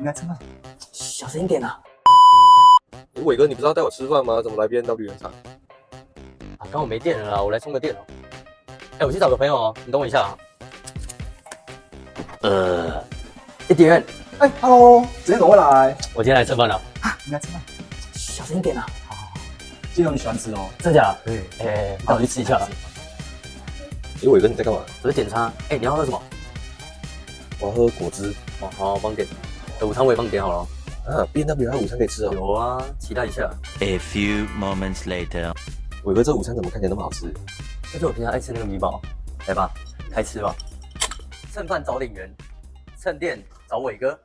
你来吃饭，小声一点啊！伟哥，你不是要带我吃饭吗？怎么来 B&W 原厂？啊，刚好没电了啦，我来充个电哦。哎，我去找个朋友哦，你等我一下啊。店员，哎，Hello，今天怎么会来？我今天来吃饭了。啊，你来吃饭，小声一点啊！鸡肉你喜欢吃哦？真的假的？对，哎，带我去吃一下。伟哥你在干嘛？我在点餐。哎，你要喝什么？我要喝果汁。哦，好，我帮你点。午餐我也帮你点好了。啊 ，B&W 还有午餐可以吃哦。有啊，期待一下。A few moments later，伟哥，这午餐怎么看起来那么好吃？这是我平常爱吃那个米堡。来吧，开吃吧。蹭饭找领员，蹭店找伟哥。